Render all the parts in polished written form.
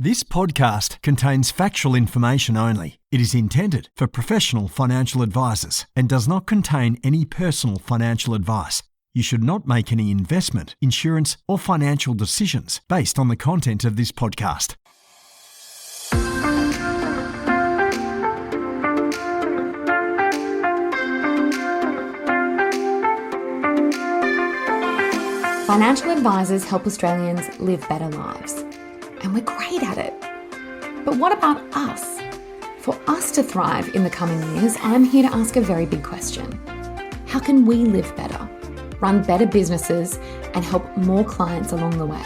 This podcast contains factual information only. It is intended for professional financial advisors and does not contain any personal financial advice. You should not make any investment, insurance, or financial decisions based on the content of this podcast. Financial advisors help Australians live better lives. And we're great at it. But what about us? For us to thrive in the coming years, I'm here to ask a very big question. How can we live better, run better businesses, and help more clients along the way?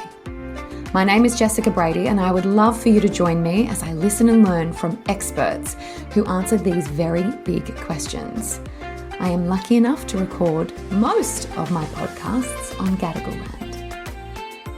My name is Jessica Brady, and I would love for you to join me as I listen and learn from experts who answer these very big questions. I am lucky enough to record most of my podcasts on Gadigal land.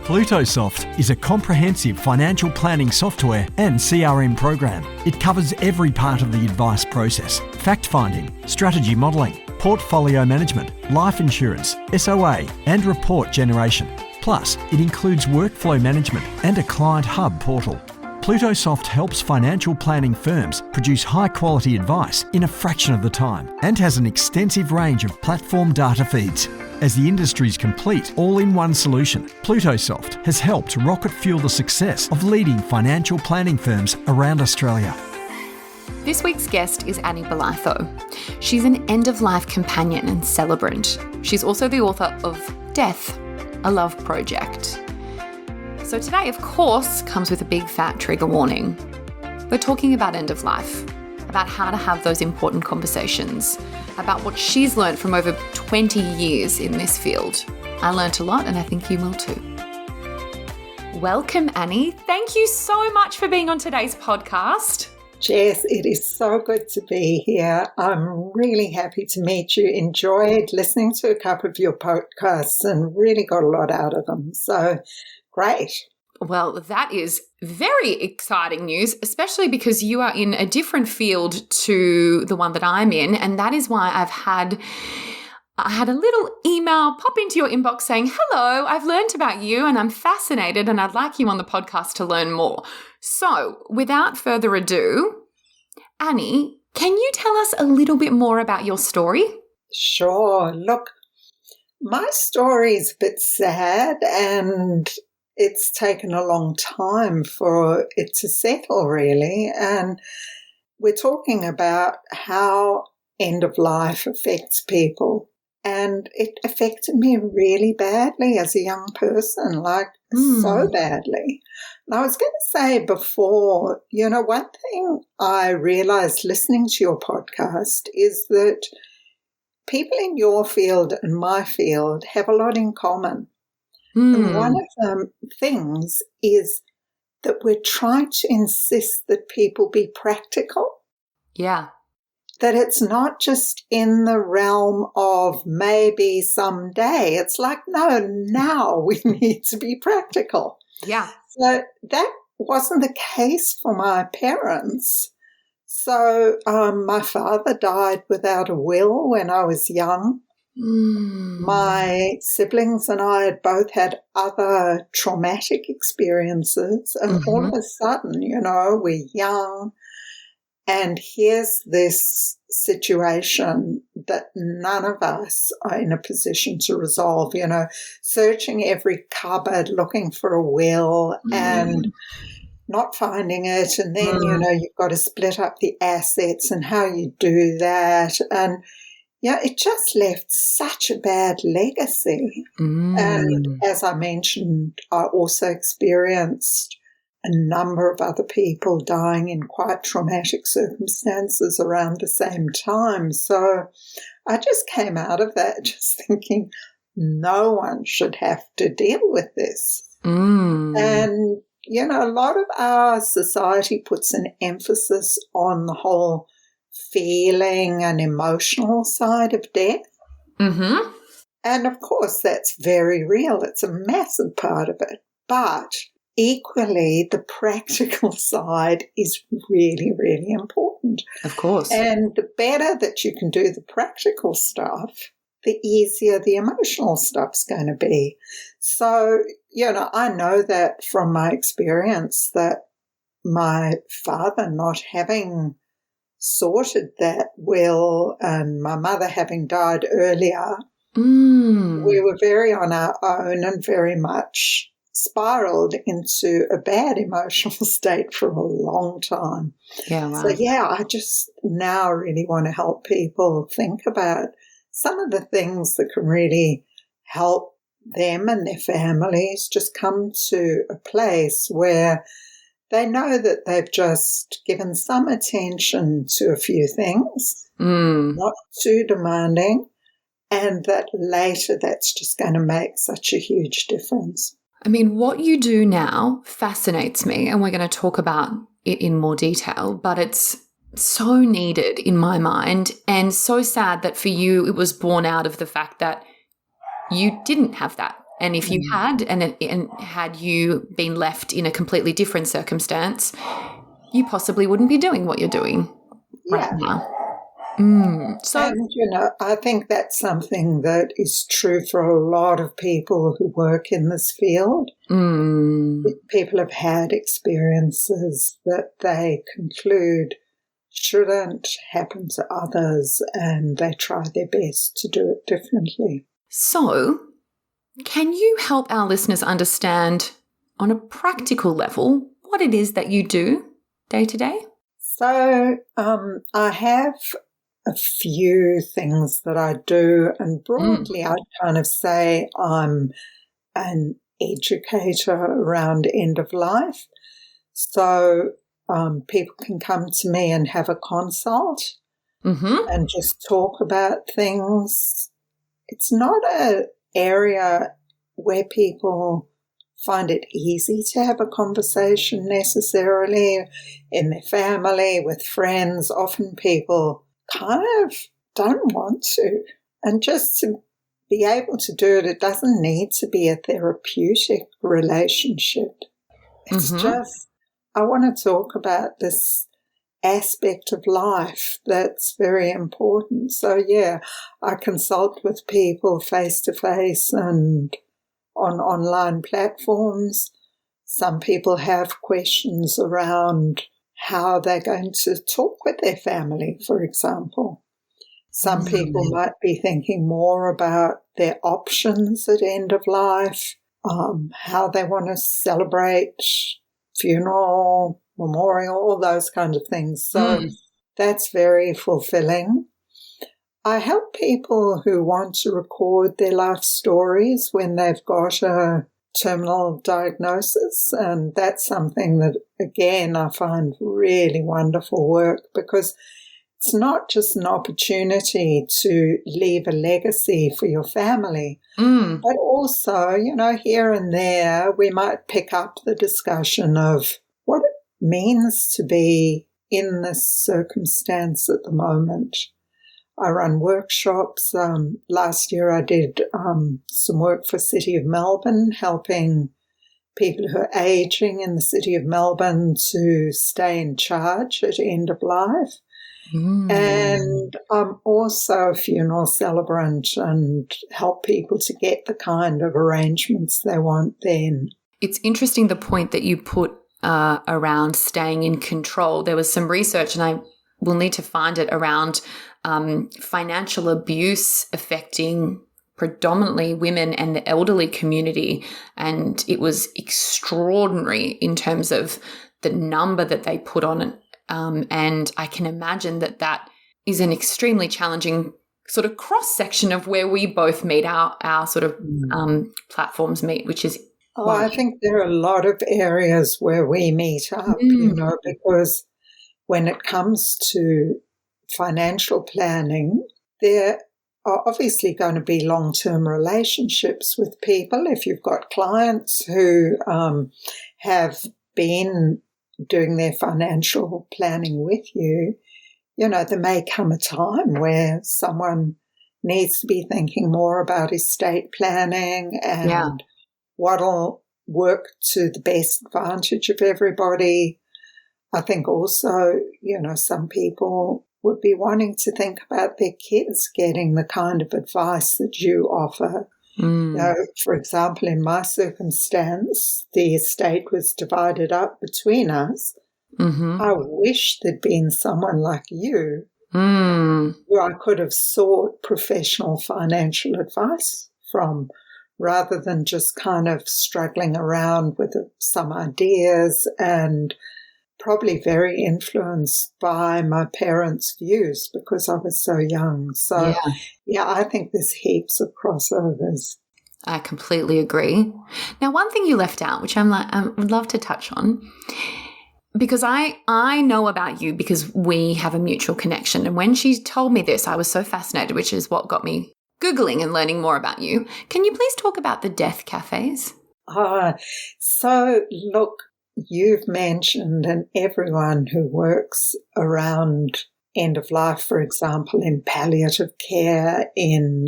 Plutosoft is a comprehensive financial planning software and CRM program. It covers every part of the advice process: fact-finding, strategy modelling, portfolio management, life insurance, SOA, and report generation. Plus, it includes workflow management and a client hub portal. Plutosoft helps financial planning firms produce high-quality advice in a fraction of the time and has an extensive range of platform data feeds. As the industry's complete all-in-one solution, Plutosoft has helped rocket fuel the success of leading financial planning firms around Australia. This week's guest is Annie Bolitho. She's an end-of-life companion and celebrant. She's also the author of Death, a Love Project. So today, of course, comes with a big fat trigger warning. We're talking about end of life, about how to have those important conversations, about what she's learned from over 20 years in this field. I learnt a lot, and I think you will too. Welcome, Annie. Thank you so much for being on today's podcast. Jess, it is so good to be here. I'm really happy to meet you. Enjoyed listening to a couple of your podcasts and really got a lot out of them. So great. Well, that is very exciting news, especially because you are in a different field to the one that I'm in. And that is why I had a little email pop into your inbox saying, hello, I've learned about you and I'm fascinated and I'd like you on the podcast to learn more. So without further ado, Annie, can you tell us a little bit more about your story? Sure. Look, my story is a bit sad and it's taken a long time for it to settle, really. And we're talking about how end of life affects people. And it affected me really badly as a young person, so badly. And I was going to say before, one thing I realized listening to your podcast is that people in your field and my field have a lot in common. And one of the things is that we're trying to insist that people be practical. Yeah. That it's not just in the realm of maybe someday. It's like, no, now we need to be practical. Yeah. So that wasn't the case for my parents. So my father died without a will when I was young. My siblings and I had both had other traumatic experiences, and all of a sudden, we're young, and here's this situation that none of us are in a position to resolve, searching every cupboard, looking for a will and not finding it, and then, you've got to split up the assets and how you do that, and yeah, it just left such a bad legacy. And as I mentioned, I also experienced a number of other people dying in quite traumatic circumstances around the same time. So I just came out of that just thinking no one should have to deal with this. And, a lot of our society puts an emphasis on the whole feeling and emotional side of death. And of course, that's very real. It's a massive part of it. But equally, the practical side is really, really important. Of course. And the better that you can do the practical stuff, the easier the emotional stuff's going to be. So, I know that from my experience that my father not having sorted that will and my mother having died earlier, we were very on our own and very much spiraled into a bad emotional state for a long time. Yeah, wow. So, I just now really want to help people think about some of the things that can really help them and their families just come to a place where they know that they've just given some attention to a few things, not too demanding, and that later that's just going to make such a huge difference. I mean, what you do now fascinates me, and we're going to talk about it in more detail, but it's so needed in my mind, and so sad that for you it was born out of the fact that you didn't have that. And if you had, and had you been left in a completely different circumstance, you possibly wouldn't be doing what you're doing right now. So, and, I think that's something that is true for a lot of people who work in this field. People have had experiences that they conclude shouldn't happen to others, and they try their best to do it differently. So, can you help our listeners understand on a practical level what it is that you do day to day? So, I have a few things that I do, and broadly I'd kind of say I'm an educator around end of life. So people can come to me and have a consult and just talk about things. It's not an area where people find it easy to have a conversation necessarily in their family, with friends. Often people kind of don't want to. And just to be able to do it, it doesn't need to be a therapeutic relationship. It's just, I want to talk about this aspect of life that's very important. So, I consult with people face-to-face and on online platforms. Some people have questions around how they're going to talk with their family, for example. Some people might be thinking more about their options at end of life, how they want to celebrate funeral, memorial, all those kinds of things. So that's very fulfilling. I help people who want to record their life stories when they've got a terminal diagnosis, and that's something that, again, I find really wonderful work, because it's not just an opportunity to leave a legacy for your family, but also, here and there we might pick up the discussion of what it means to be in this circumstance at the moment. I run workshops. Last year I did some work for City of Melbourne, helping people who are ageing in the City of Melbourne to stay in charge at end of life. And I'm also a funeral celebrant and help people to get the kind of arrangements they want then. It's interesting the point that you put around staying in control. There was some research, and I will need to find it, around financial abuse affecting predominantly women and the elderly community. And it was extraordinary in terms of the number that they put on it. And I can imagine that is an extremely challenging sort of cross-section of where we both meet, our sort of platforms meet, which is... I think there are a lot of areas where we meet up, because when it comes to financial planning, there are obviously going to be long-term relationships with people. If you've got clients who have been doing their financial planning with you, there may come a time where someone needs to be thinking more about estate planning and what'll work to the best advantage of everybody. I think also, some people would be wanting to think about their kids getting the kind of advice that you offer. For example, in my circumstance, the estate was divided up between us, I wish there'd been someone like you Mm. who I could have sought professional financial advice from, rather than just kind of struggling around with some ideas, and probably very influenced by my parents' views because I was so young. So, yeah, I think there's heaps of crossovers. I completely agree. Now, one thing you left out, which I would love to touch on, because I know about you because we have a mutual connection. And when she told me this, I was so fascinated, which is what got me Googling and learning more about you. Can you please talk about the death cafes? So look, you've mentioned, and everyone who works around end of life, for example, in palliative care, in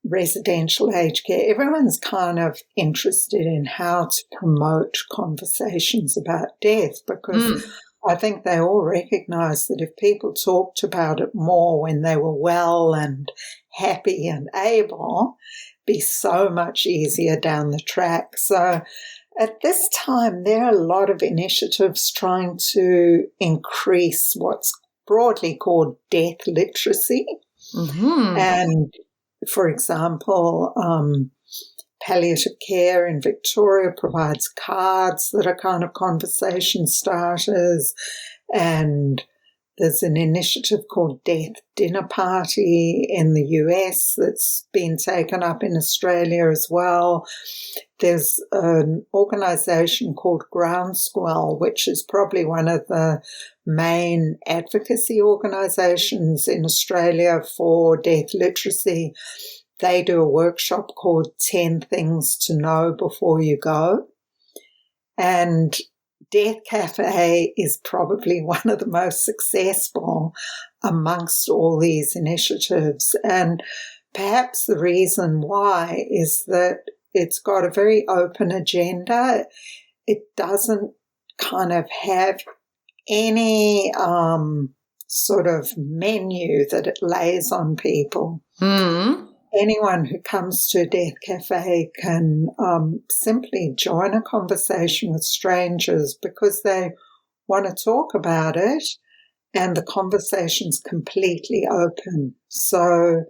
residential aged care, everyone's kind of interested in how to promote conversations about death, because I think they all recognise that if people talked about it more when they were well and happy and able, it'd be so much easier down the track. So at this time, there are a lot of initiatives trying to increase what's broadly called death literacy. And for example, palliative care in Victoria provides cards that are kind of conversation starters, and there's an initiative called Death Dinner Party in the US that's been taken up in Australia as well. There's an organisation called Groundswell, which is probably one of the main advocacy organisations in Australia for death literacy. They do a workshop called 10 Things to Know Before You Go. And Death Cafe is probably one of the most successful amongst all these initiatives. And perhaps the reason why is that it's got a very open agenda. It doesn't kind of have any sort of menu that it lays on people. Anyone who comes to a death cafe can simply join a conversation with strangers because they want to talk about it, and the conversation's completely open. So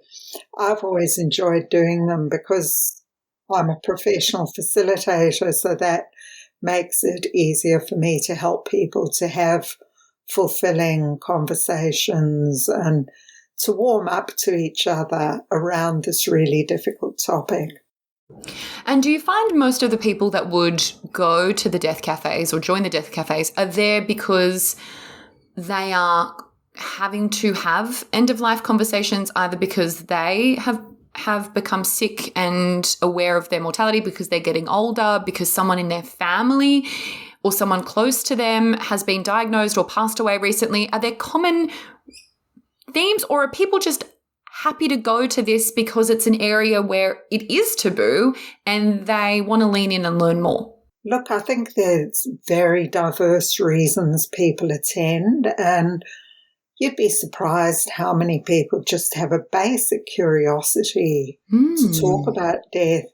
I've always enjoyed doing them because I'm a professional facilitator, so that makes it easier for me to help people to have fulfilling conversations and to warm up to each other around this really difficult topic. And do you find most of the people that would go to the death cafes or join the death cafes are there because they are having to have end-of-life conversations, either because they have become sick and aware of their mortality because they're getting older, because someone in their family or someone close to them has been diagnosed or passed away recently? Are there common themes, or are people just happy to go to this because it's an area where it is taboo and they want to lean in and learn more? Look, I think there's very diverse reasons people attend, and you'd be surprised how many people just have a basic curiosity to talk about death,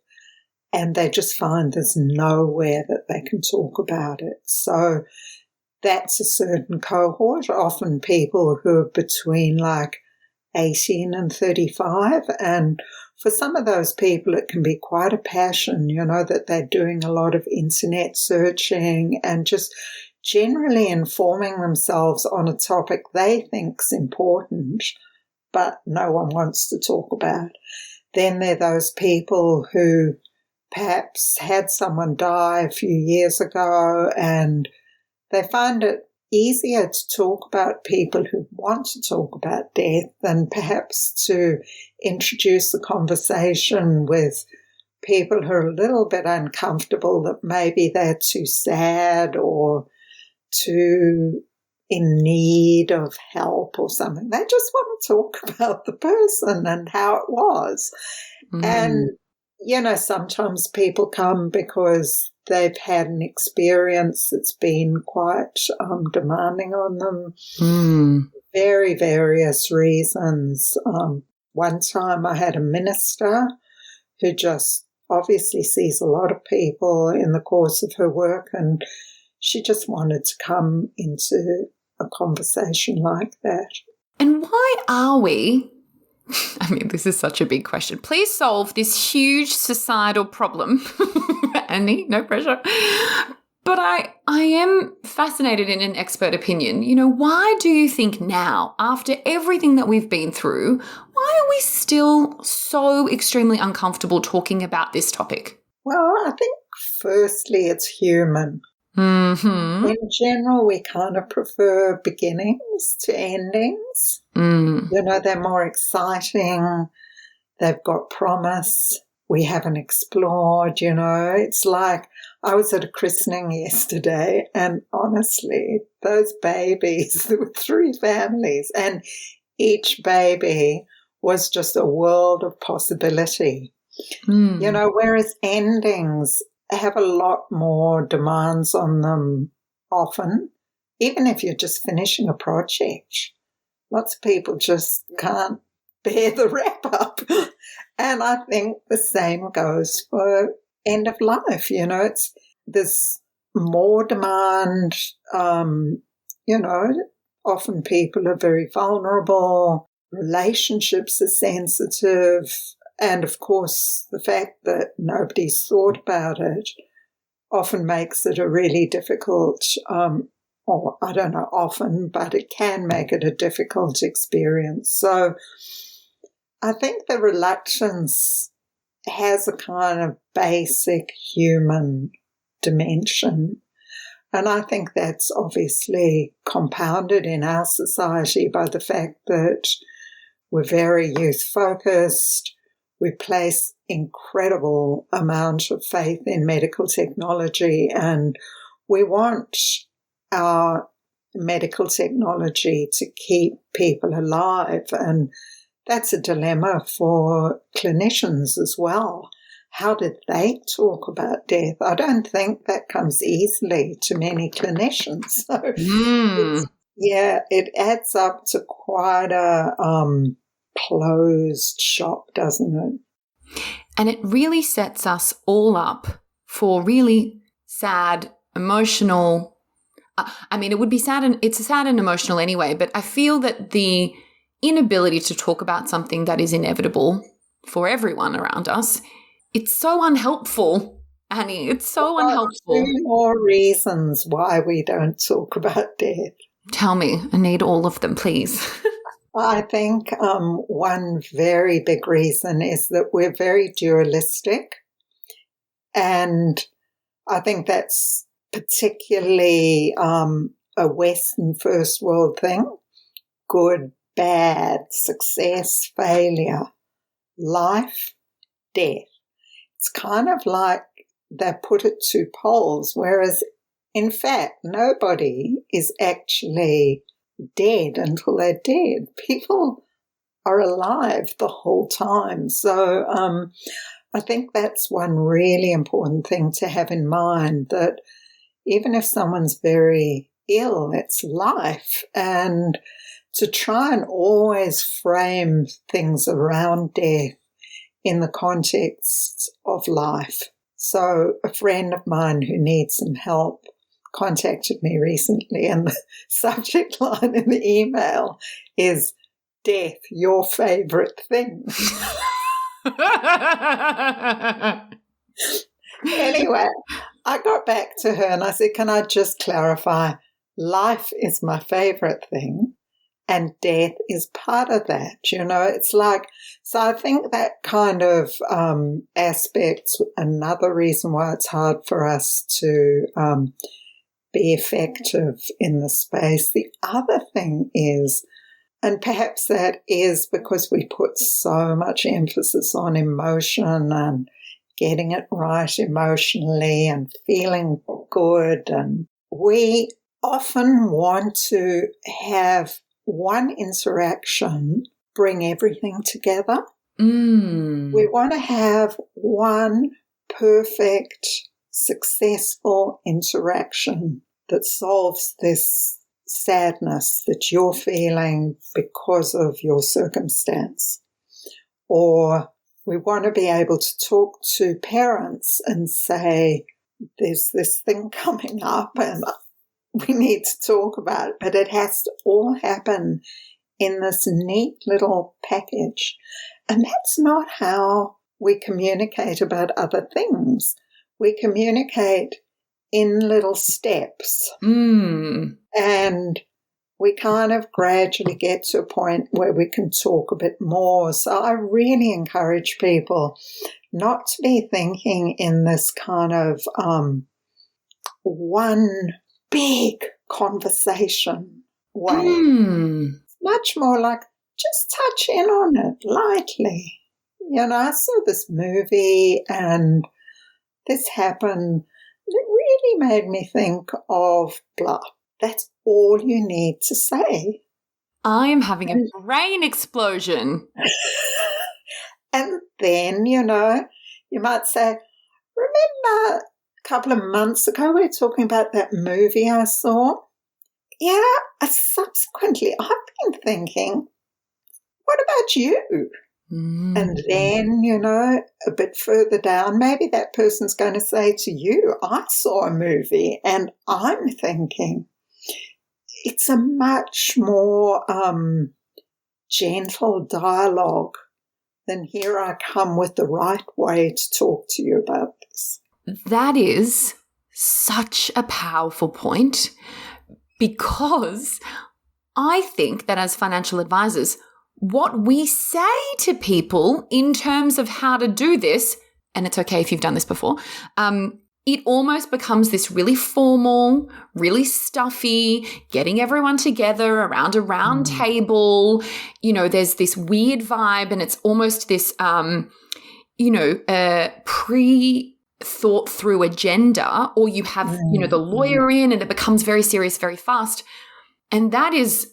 and they just find there's nowhere that they can talk about it. So that's a certain cohort, often people who are between like 18 and 35. And for some of those people, it can be quite a passion, that they're doing a lot of internet searching and just generally informing themselves on a topic they think's important, but no one wants to talk about. Then there are those people who perhaps had someone die a few years ago and they find it easier to talk about people who want to talk about death than perhaps to introduce the conversation with people who are a little bit uncomfortable that maybe they're too sad or too in need of help or something. They just want to talk about the person and how it was. And, sometimes people come because they've had an experience that's been quite demanding on them. Very various reasons. One time I had a minister who just obviously sees a lot of people in the course of her work, and she just wanted to come into a conversation like that. And why are we, I mean, this is such a big question. Please solve this huge societal problem. Annie, no pressure. But I am fascinated in an expert opinion. You know, why do you think now, after everything that we've been through, why are we still so extremely uncomfortable talking about this topic? Well, I think firstly it's human. Mm-hmm. In general, we kind of prefer beginnings to endings. Mm. You know, they're more exciting. They've got promise. We haven't explored, you know. It's like I was at a christening yesterday, and honestly, those babies, there were 3 families, and each baby was just a world of possibility. Mm. You know, whereas endings have a lot more demands on them often, even if you're just finishing a project. Lots of people just can't bear the wrap up. And I think the same goes for end of life. You know, there's more demand. You know, often people are very vulnerable. Relationships are sensitive. And of course, the fact that nobody's thought about it often makes it a really difficult, or I don't know often, but it can make it a difficult experience. So I think the reluctance has a kind of basic human dimension. And I think that's obviously compounded in our society by the fact that we're very youth-focused. We place incredible amount of faith in medical technology, and we want our medical technology to keep people alive. And that's a dilemma for clinicians as well. How did they talk about death? I don't think that comes easily to many clinicians. So it adds up to quite a closed shop, doesn't it? And it really sets us all up for really sad, emotional. I mean, it would be sad, and it's sad and emotional anyway, but I feel that the inability to talk about something that is inevitable for everyone around us, it's so unhelpful, Annie. It's so unhelpful. 2 more reasons why we don't talk about death. Tell me. I need all of them, please. I think one very big reason is that we're very dualistic, and I think that's particularly a Western first world thing. Good, bad, success, failure, life, death. It's kind of like they put it 2 poles, whereas in fact nobody is actually dead until they're dead. People are alive the whole time. So I think that's one really important thing to have in mind, that even if someone's very ill, it's life. And to try and always frame things around death in the context of life. So a friend of mine who needs some help contacted me recently, and the subject line in the email is "Death, your favorite thing." Anyway, I got back to her and I said, can I just clarify? Life is my favorite thing and death is part of that. You know, it's like, so I think that kind of aspect's another reason why it's hard for us to be effective in the space. The other thing is, and perhaps that is because we put so much emphasis on emotion and getting it right emotionally and feeling good, and we often want to have one interaction bring everything together. We want to have one perfect, successful interaction that solves this sadness that you're feeling because of your circumstance. Or we want to be able to talk to parents and say, there's this thing coming up and we need to talk about it, but it has to all happen in this neat little package. And that's not how we communicate about other things. We communicate in little steps. And we kind of gradually get to a point where we can talk a bit more. So I really encourage people not to be thinking in this kind of one big conversation way. It's much more like just touch in on it lightly. You know, I saw this movie and this happened. It really made me think of blah. That's all you need to say. I am having a brain explosion. And then, you know, you might say, remember a couple of months ago we were talking about that movie I saw? Yeah, subsequently I've been thinking, what about you? And then, you know, a bit further down, maybe that person's going to say to you, I saw a movie and I'm thinking. It's a much more gentle dialogue than here I come with the right way to talk to you about this. That is such a powerful point, because I think that as financial advisors, what we say to people in terms of how to do this, and it's okay if you've done this before, it almost becomes this really formal, really stuffy, getting everyone together around a round table. You know, there's this weird vibe, and it's almost this, pre-thought through agenda, or you have, the lawyer in, and it becomes very serious very fast. And that is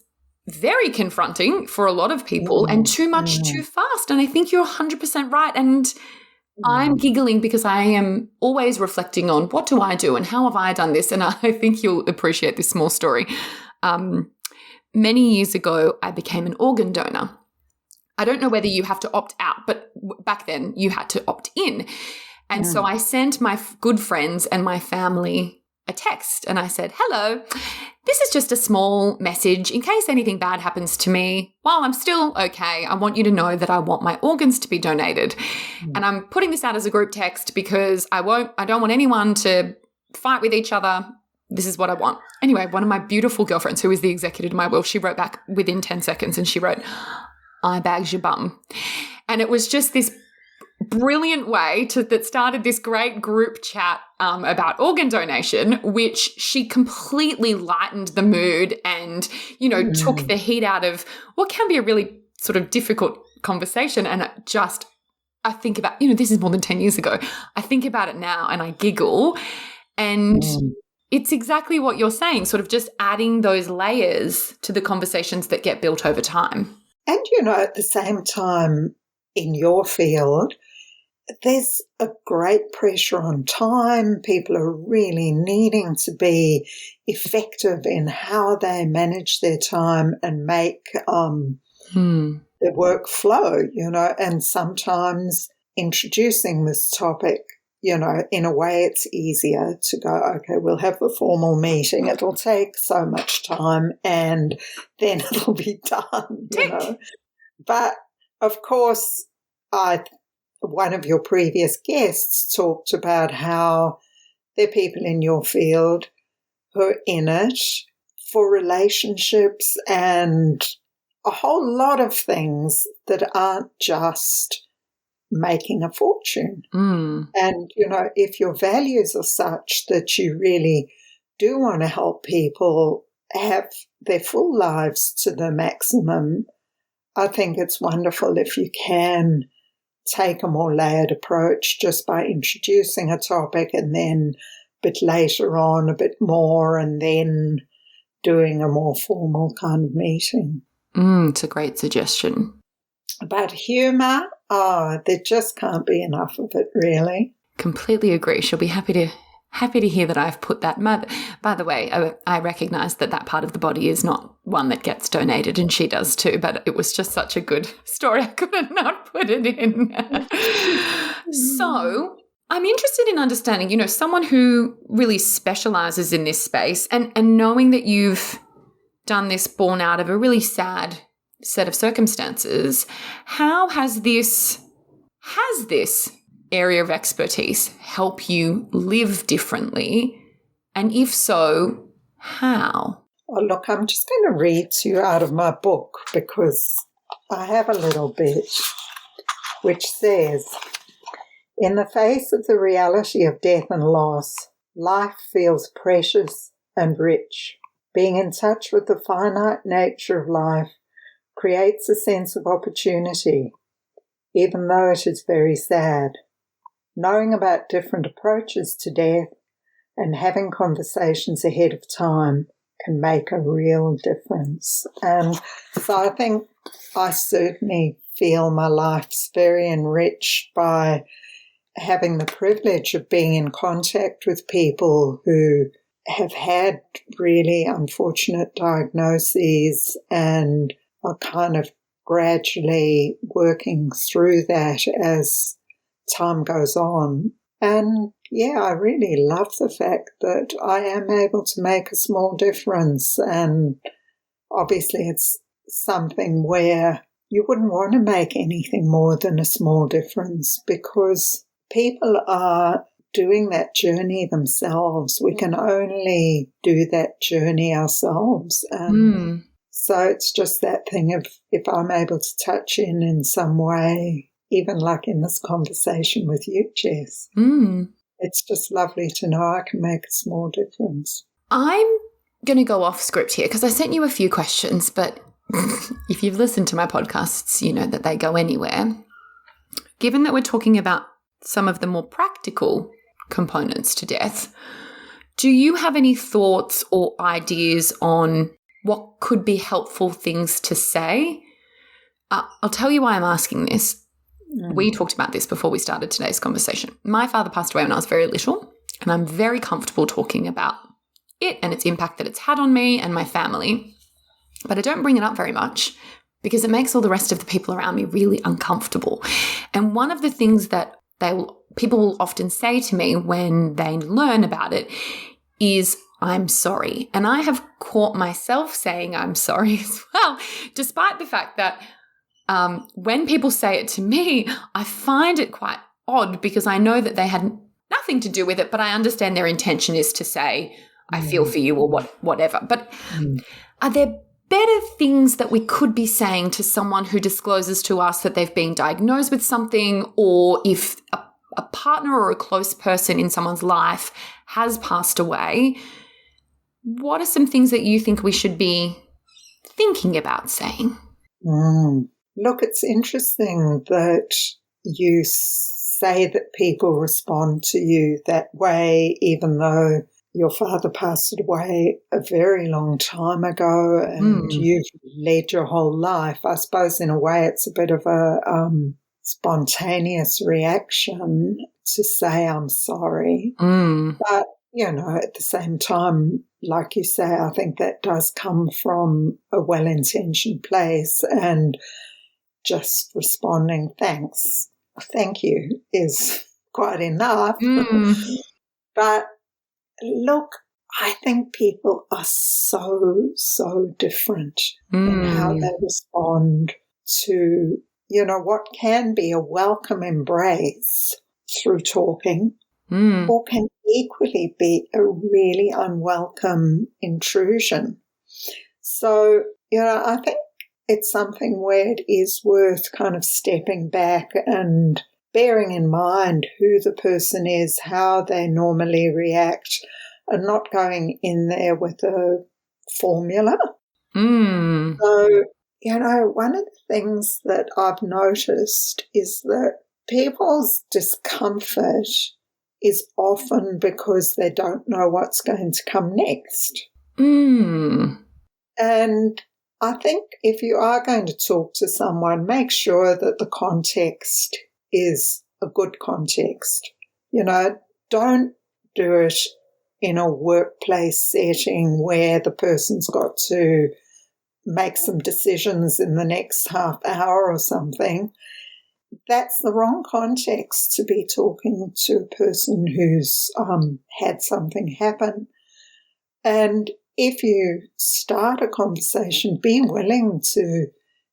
very confronting for a lot of people, and too much too fast. And I think you're 100% right. And I'm giggling because I am always reflecting on what do I do and how have I done this? And I think you'll appreciate this small story. Many years ago, I became an organ donor. I don't know whether you have to opt out, but back then you had to opt in. And so I sent my good friends and my family a text, and I said, hello, this is just a small message in case anything bad happens to me. While I'm still okay, I want you to know that I want my organs to be donated. And I'm putting this out as a group text because I don't want anyone to fight with each other. This is what I want. Anyway, one of my beautiful girlfriends, who is the executor to my will, she wrote back within 10 seconds, and she wrote, I bags your bum. And it was just this brilliant way that started this great group chat about organ donation, which she completely lightened the mood and, took the heat out of what can be a really sort of difficult conversation. And I think about, this is more than 10 years ago. I think about it now and I giggle, and it's exactly what you're saying, sort of just adding those layers to the conversations that get built over time. And, at the same time in your field, there's a great pressure on time. People are really needing to be effective in how they manage their time and make their work flow, and sometimes introducing this topic, in a way it's easier to go, okay, we'll have the formal meeting. It'll take so much time and then it'll be done, But, of course, one of your previous guests talked about how there are people in your field who are in it for relationships and a whole lot of things that aren't just making a fortune. And, if your values are such that you really do want to help people have their full lives to the maximum, I think it's wonderful if you can take a more layered approach just by introducing a topic and then a bit later on a bit more and then doing a more formal kind of meeting. It's a great suggestion. About humour, there just can't be enough of it, really. Completely agree. She'll be happy to hear that I've put that. By the way, I recognise that part of the body is not one that gets donated, and she does too, but it was just such a good story. I couldn't not put it in. So I'm interested in understanding, someone who really specializes in this space and knowing that you've done this born out of a really sad set of circumstances, how has this area of expertise help you live differently? And if so, how? Oh, look, I'm just going to read to you out of my book because I have a little bit which says, in the face of the reality of death and loss, life feels precious and rich. Being in touch with the finite nature of life creates a sense of opportunity, even though it is very sad. Knowing about different approaches to death and having conversations ahead of time can make a real difference. And so I think I certainly feel my life's very enriched by having the privilege of being in contact with people who have had really unfortunate diagnoses and are kind of gradually working through that as time goes on. And yeah, I really love the fact that I am able to make a small difference. And obviously it's something where you wouldn't want to make anything more than a small difference because people are doing that journey themselves. We can only do that journey ourselves. And so it's just that thing of if I'm able to touch in some way, even like in this conversation with you, Jess, it's just lovely to know I can make a small difference. I'm going to go off script here because I sent you a few questions, but if you've listened to my podcasts, you know that they go anywhere. Given that we're talking about some of the more practical components to death, do you have any thoughts or ideas on what could be helpful things to say? I'll tell you why I'm asking this. We talked about this before we started today's conversation. My father passed away when I was very little, and I'm very comfortable talking about it and its impact that it's had on me and my family. But I don't bring it up very much because it makes all the rest of the people around me really uncomfortable. And one of the things that people will often say to me when they learn about it is, I'm sorry. And I have caught myself saying I'm sorry as well, despite the fact that when people say it to me, I find it quite odd because I know that they had nothing to do with it, but I understand their intention is to say, I feel for you or whatever. But are there better things that we could be saying to someone who discloses to us that they've been diagnosed with something, or if a partner or a close person in someone's life has passed away? What are some things that you think we should be thinking about saying? Look, it's interesting that you say that people respond to you that way, even though your father passed away a very long time ago and you've led your whole life. I suppose in a way it's a bit of a spontaneous reaction to say I'm sorry. But, you know, at the same time, like you say, I think that does come from a well-intentioned place, and just responding thanks, thank you is quite enough. But look, I think people are so different in how they respond to, you know, what can be a welcome embrace through talking, or can equally be a really unwelcome intrusion. So, you know, I think it's something where it is worth kind of stepping back and bearing in mind who the person is, how they normally react, and not going in there with a formula. So, you know, one of the things that I've noticed is that people's discomfort is often because they don't know what's going to come next. And I think if you are going to talk to someone, make sure that the context is a good context. You know, don't do it in a workplace setting where the person's got to make some decisions in the next half hour or something. that's the wrong context to be talking to a person who's had something happen. And if you start a conversation, be willing to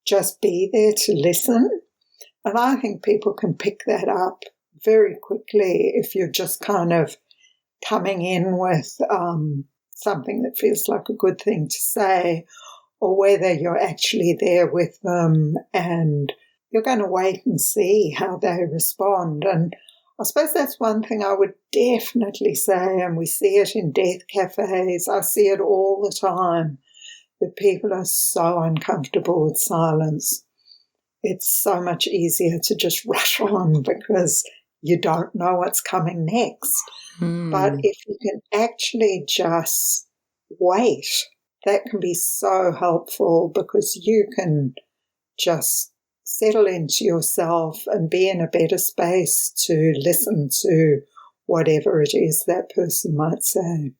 just be there to listen. And I think people can pick that up very quickly if you're just kind of coming in with something that feels like a good thing to say, or whether you're actually there with them and you're going to wait and see how they respond. And I suppose that's one thing I would definitely say, and we see it in death cafes. I see it all the time, that people are so uncomfortable with silence. It's so much easier to just rush on because you don't know what's coming next. But if you can actually just wait, that can be so helpful, because you can just settle into yourself and be in a better space to listen to whatever it is that person might say.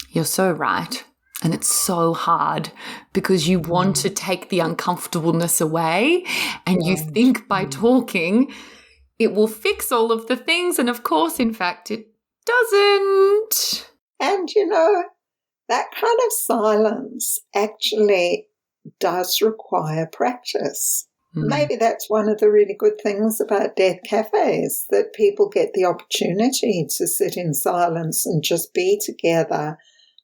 You're so right. And it's so hard because you want to take the uncomfortableness away, and you think by talking it will fix all of the things. And of course, in fact, it doesn't. And, that kind of silence actually does require practice. Maybe that's one of the really good things about death cafes, that people get the opportunity to sit in silence and just be together,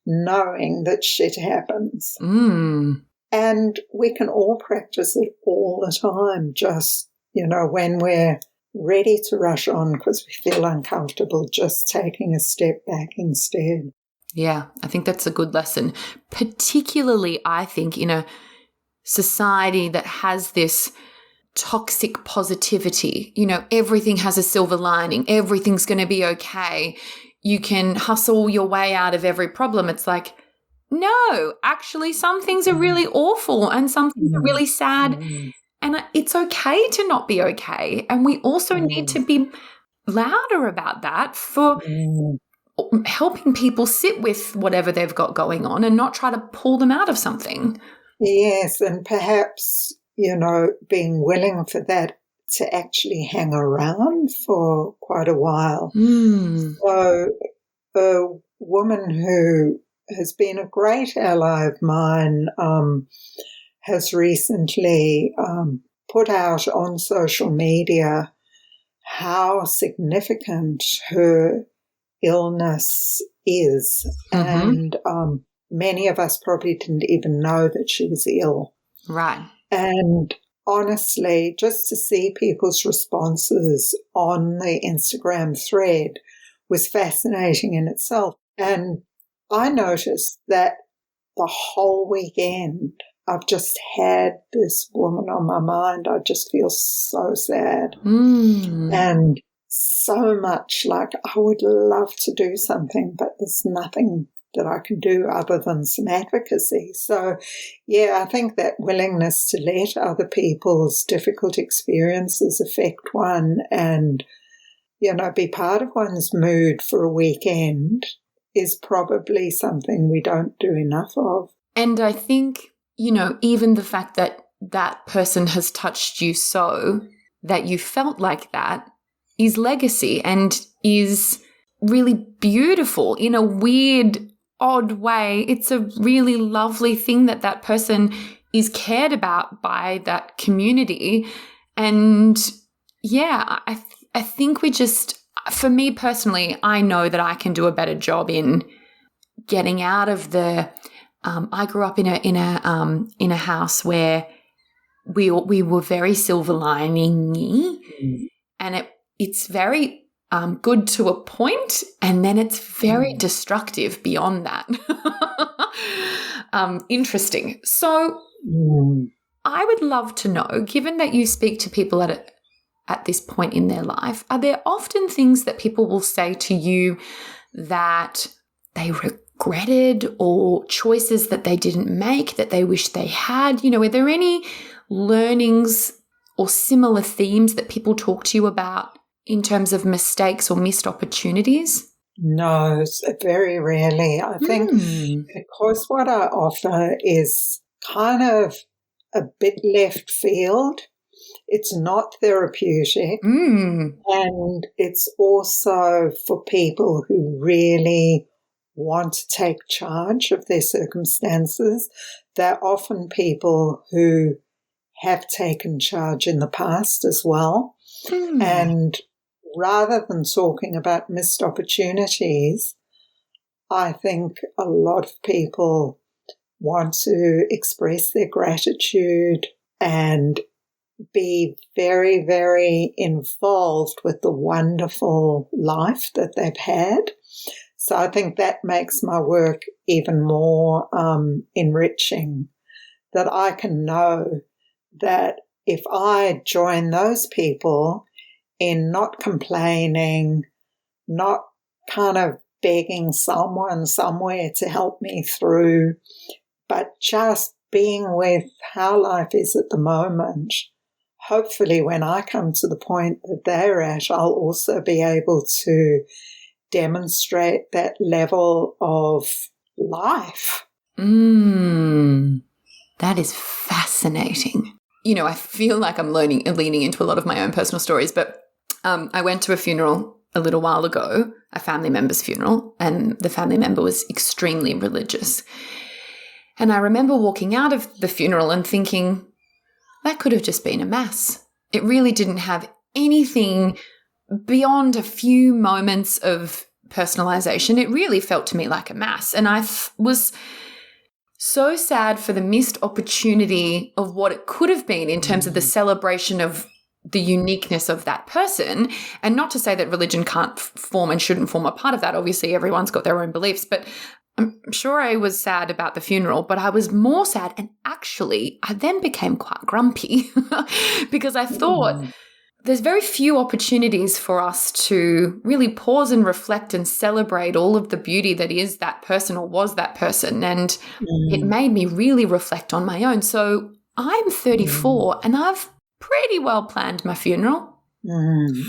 knowing that shit happens. And we can all practice it all the time, just, when we're ready to rush on because we feel uncomfortable, just taking a step back instead. Yeah, I think that's a good lesson, particularly, I think, in a society that has this toxic positivity. Everything has a silver lining. Everything's going to be okay. You can hustle your way out of every problem. It's like, no, actually, some things are really awful and some things are really sad. And it's okay to not be okay. And we also need to be louder about that for helping people sit with whatever they've got going on and not try to pull them out of something. Yes, and perhaps, being willing for that to actually hang around for quite a while. So a woman who has been a great ally of mine has recently put out on social media how significant her illness is. And many of us probably didn't even know that she was ill. Right. And honestly, just to see people's responses on the Instagram thread was fascinating in itself. And I noticed that the whole weekend I've just had this woman on my mind. I just feel so sad. And so much like I would love to do something, but there's nothing that I can do other than some advocacy. So, yeah, I think that willingness to let other people's difficult experiences affect one and, be part of one's mood for a weekend is probably something we don't do enough of. And I think, even the fact that that person has touched you so that you felt like that is legacy and is really beautiful in a weird, odd way. It's a really lovely thing that that person is cared about by that community. And yeah, I think we just, for me personally, I know that I can do a better job in getting out of the, I grew up in a house where we were very silver lining-y, and it's very good to a point, and then it's very destructive beyond that. Interesting. So I would love to know, given that you speak to people at this point in their life, are there often things that people will say to you that they regretted, or choices that they didn't make that they wish they had? Are there any learnings or similar themes that people talk to you about in terms of mistakes or missed opportunities? No, very rarely. I think because what I offer is kind of a bit left field, It's not therapeutic. And it's also for people who really want to take charge of their circumstances. They're often people who have taken charge in the past as well. And rather than talking about missed opportunities, I think a lot of people want to express their gratitude and be very, very involved with the wonderful life that they've had. So I think that makes my work even more enriching, that I can know that if I join those people in not complaining, not kind of begging someone somewhere to help me through, but just being with how life is at the moment, hopefully when I come to the point that they're at, I'll also be able to demonstrate that level of life. That is fascinating. You know, I feel like I'm leaning into a lot of my own personal stories, but I went to a funeral a little while ago, a family member's funeral, and the family member was extremely religious. And I remember walking out of the funeral and thinking, that could have just been a mass. It really didn't have anything beyond a few moments of personalization. It really felt to me like a mass. And I was so sad for the missed opportunity of what it could have been in terms of the celebration of the uniqueness of that person. And not to say that religion can't form and shouldn't form a part of that. Obviously, everyone's got their own beliefs, but I'm sure I was sad about the funeral, but I was more sad. And actually, I then became quite grumpy because I thought there's very few opportunities for us to really pause and reflect and celebrate all of the beauty that is that person or was that person. And it made me really reflect on my own. So I'm 34 and I've pretty well planned my funeral. Nice.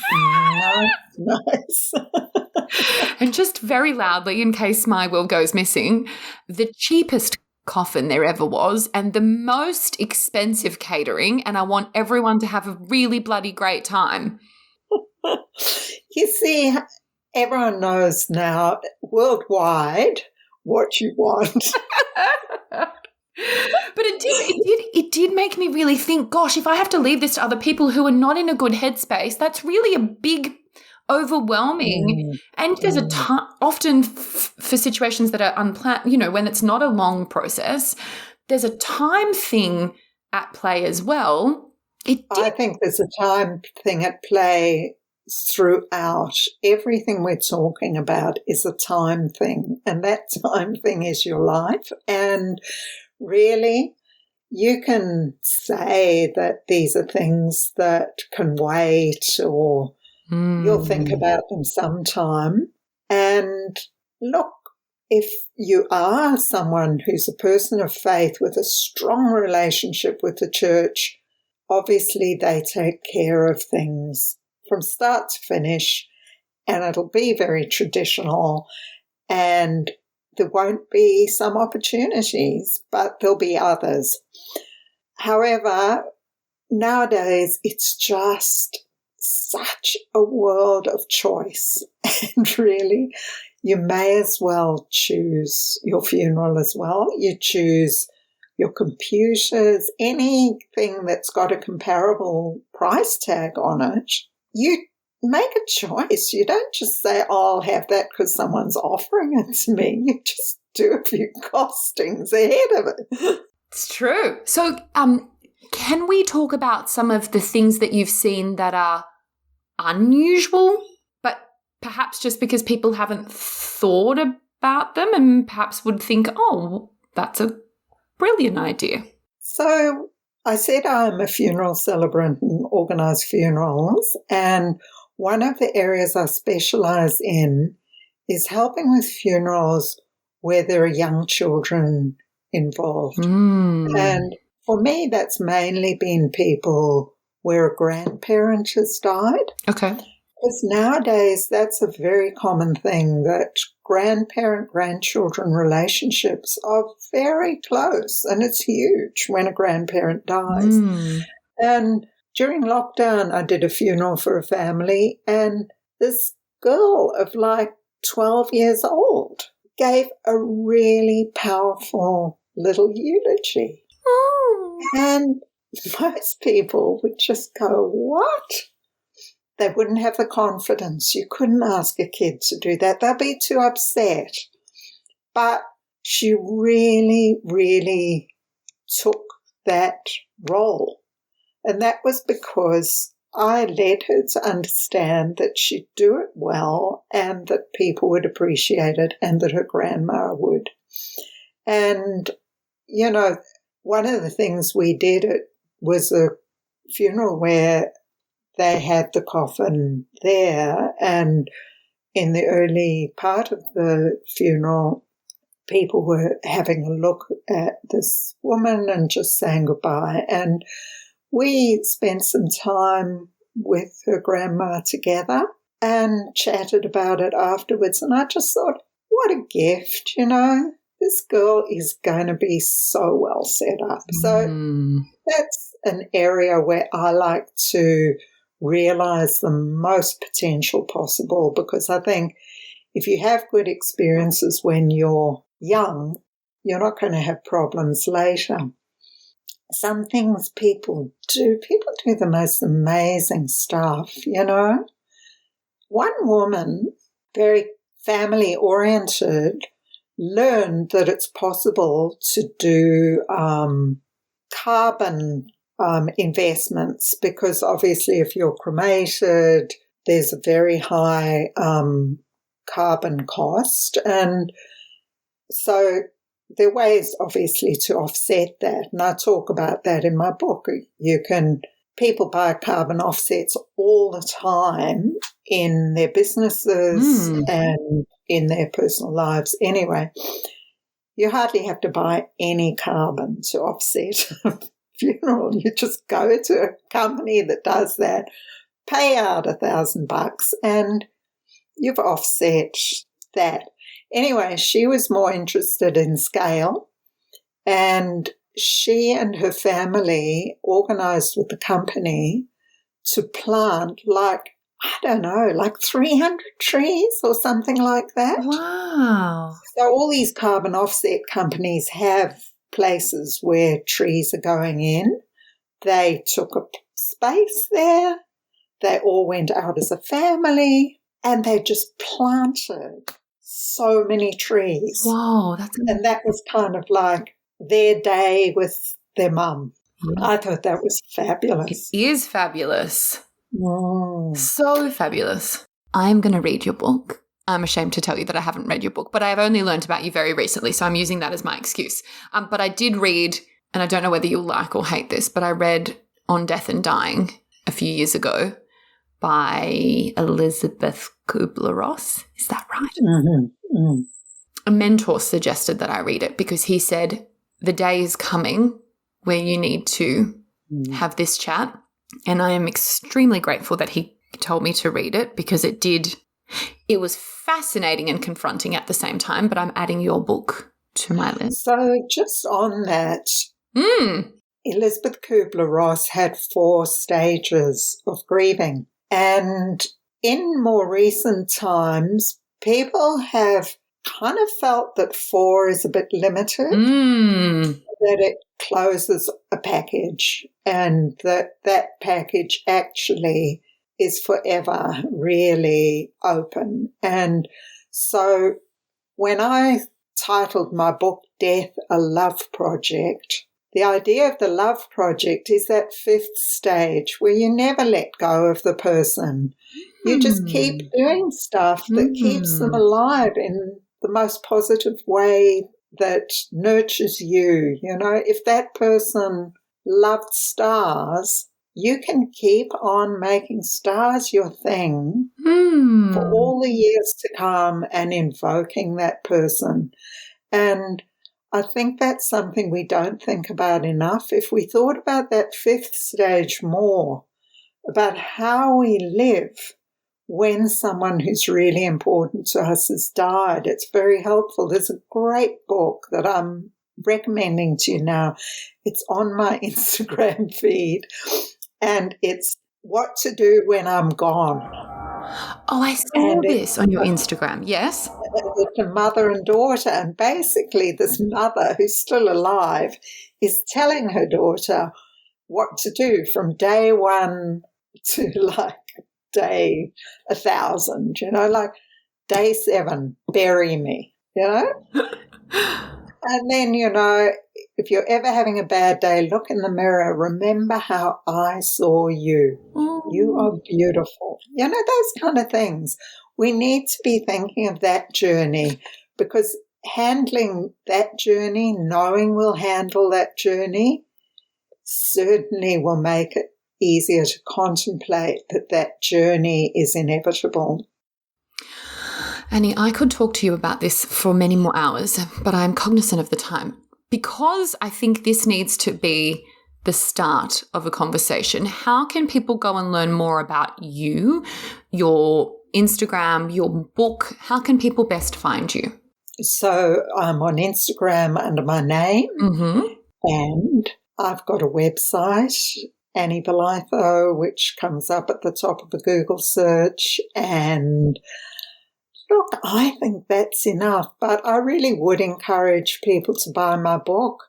And just very loudly, in case my will goes missing, the cheapest coffin there ever was and the most expensive catering, and I want everyone to have a really bloody great time. You see, everyone knows now worldwide what you want. But it did make me really think, gosh, if I have to leave this to other people who are not in a good headspace, that's really a big, overwhelming. And there's a time, often for situations that are unplanned, you know, when it's not a long process, there's a time thing at play as well. I think there's a time thing at play throughout. Everything we're talking about is a time thing, and that time thing is your life. And really, you can say that these are things that can wait, or you'll think about them sometime. And look, if you are someone who's a person of faith with a strong relationship with the church, obviously they take care of things from start to finish, and it'll be very traditional, and there won't be some opportunities, but there'll be others. However, nowadays it's just such a world of choice, and really you may as well choose your funeral as well. You choose your computers, anything that's got a comparable price tag on it. You make a choice. You don't just say, oh, I'll have that because someone's offering it to me. You just do a few costings ahead of it. It's true. So can we talk about some of the things that you've seen that are unusual, but perhaps just because people haven't thought about them and perhaps would think, oh, that's a brilliant idea? So I said I'm a funeral celebrant and organise funerals, and one of the areas I specialise in is helping with funerals where there are young children involved. And for me, that's mainly been people where a grandparent has died. Okay. Because nowadays that's a very common thing, that grandparent-grandchildren relationships are very close, and it's huge when a grandparent dies. And during lockdown, I did a funeral for a family, and this girl of like 12 years old gave a really powerful little eulogy. Oh. And most people would just go, what? They wouldn't have the confidence. You couldn't ask a kid to do that. They'll be too upset. But she really, really took that role. And that was because I led her to understand that she'd do it well and that people would appreciate it and that her grandma would. And, you know, one of the things we did was a funeral where they had the coffin there, and in the early part of the funeral, people were having a look at this woman and just saying goodbye. And we spent some time with her grandma together and chatted about it afterwards. And I just thought, what a gift, you know. This girl is going to be so well set up. So that's an area where I like to realize the most potential possible, because I think if you have good experiences when you're young, you're not going to have problems later. Some things people do the most amazing stuff, you know. One woman, very family-oriented, learned that it's possible to do carbon investments, because obviously if you're cremated, there's a very high carbon cost. And so there are ways, obviously, to offset that. And I talk about that in my book. People buy carbon offsets all the time in their businesses and in their personal lives. Anyway, you hardly have to buy any carbon to offset a funeral. You just go to a company that does that, pay out $1,000, and you've offset that. Anyway, she was more interested in scale, and she and her family organised with the company to plant like 300 trees or something like that. Wow. So all these carbon offset companies have places where trees are going in. They took a space there. They all went out as a family, and they just planted so many trees. Wow, and that was kind of like their day with their mum. I thought that was fabulous. It is fabulous. Mm. So fabulous. I'm going to read your book. I'm ashamed to tell you that I haven't read your book, but I have only learned about you very recently, so I'm using that as my excuse. But I did read, and I don't know whether you'll like or hate this, but I read On Death and Dying a few years ago by Elizabeth Kubler-Ross. Is that right? Mm-hmm. Mm. A mentor suggested that I read it because he said, the day is coming where you need to have this chat. And I am extremely grateful that he told me to read it, because it was fascinating and confronting at the same time, but I'm adding your book to my list. So just on that, Elizabeth Kubler-Ross had 4 stages of grieving. And in more recent times, people have kind of felt that 4 is a bit limited, that it closes a package, and that package actually is forever really open. And so when I titled my book Death, a Love Project, the idea of the love project is that 5th stage where you never let go of the person. You just keep doing stuff that keeps them alive in the most positive way that nurtures you. You know, if that person loved stars, you can keep on making stars your thing for all the years to come and invoking that person. And I think that's something we don't think about enough. If we thought about that 5th stage more, about how we live when someone who's really important to us has died, it's very helpful. There's a great book that I'm recommending to you now. It's on my Instagram feed. and it's what to do when I'm gone. Oh, I saw this on your Instagram. Yes. It's a mother and daughter, and basically this mother who's still alive is telling her daughter what to do from day one to like day 1,000, like day 7, bury me, And then, if you're ever having a bad day, look in the mirror, remember how I saw you. You are beautiful. Those kind of things. We need to be thinking of that journey, because handling that journey, knowing we'll handle that journey, certainly will make it easier to contemplate that journey is inevitable. Annie, I could talk to you about this for many more hours, but I'm cognizant of the time. Because I think this needs to be the start of a conversation, how can people go and learn more about you, your Instagram, your book? How can people best find you? So I'm on Instagram under my name, and I've got a website, Annie Bolitho, which comes up at the top of the Google search. And look, I think that's enough, but I really would encourage people to buy my book.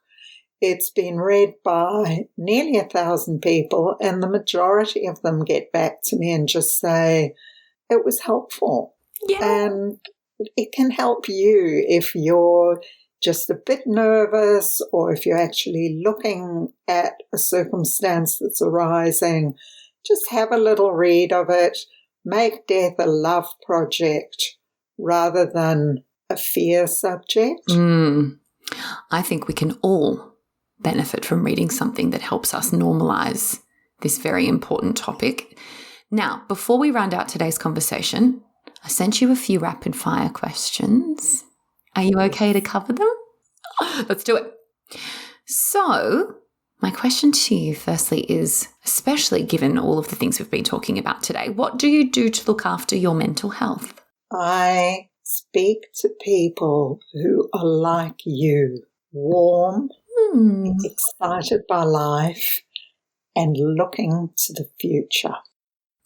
It's been read by nearly 1,000 people, and the majority of them get back to me and just say it was helpful. Yeah. And it can help you if you're just a bit nervous, or if you're actually looking at a circumstance that's arising. Just have a little read of it. Make death a love project rather than a fear subject. I think we can all benefit from reading something that helps us normalize this very important topic. Now, before we round out today's conversation, I sent you a few rapid fire questions. Are you okay to cover them? Let's do it. So, my question to you firstly is, especially given all of the things we've been talking about today, what do you do to look after your mental health? I speak to people who are like you, warm, excited by life, and looking to the future.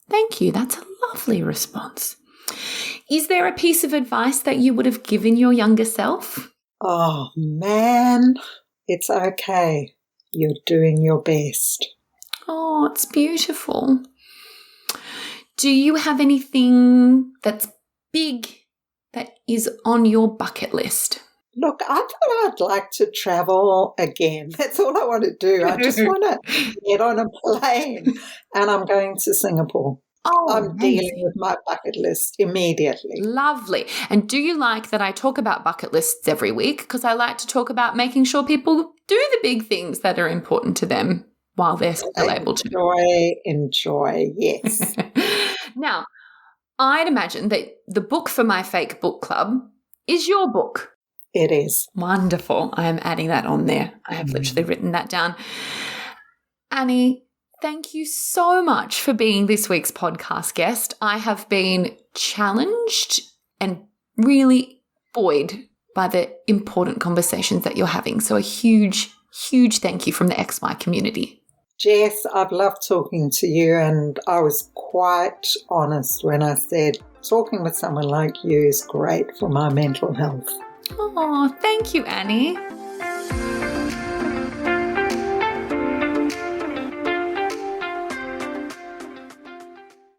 Thank you. That's a lovely response. Is there a piece of advice that you would have given your younger self? Oh, man, it's okay. You're doing your best. Oh, it's beautiful. Do you have anything that's big that is on your bucket list? Look, I thought I'd like to travel again. That's all I want to do. I just want to get on a plane, and I'm going to Singapore. Oh, I'm dealing with my bucket list immediately. Lovely. And do you like that I talk about bucket lists every week? Because I like to talk about making sure people do the big things that are important to them while they're still able to. Enjoy, yes. Now, I'd imagine that the book for my fake book club is your book. It is. Wonderful. I am adding that on there. I have literally written that down. Annie, thank you so much for being this week's podcast guest. I have been challenged and really buoyed by the important conversations that you're having. So a huge, huge thank you from the XY community. Jess, I've loved talking to you, and I was quite honest when I said talking with someone like you is great for my mental health. Oh, thank you, Annie.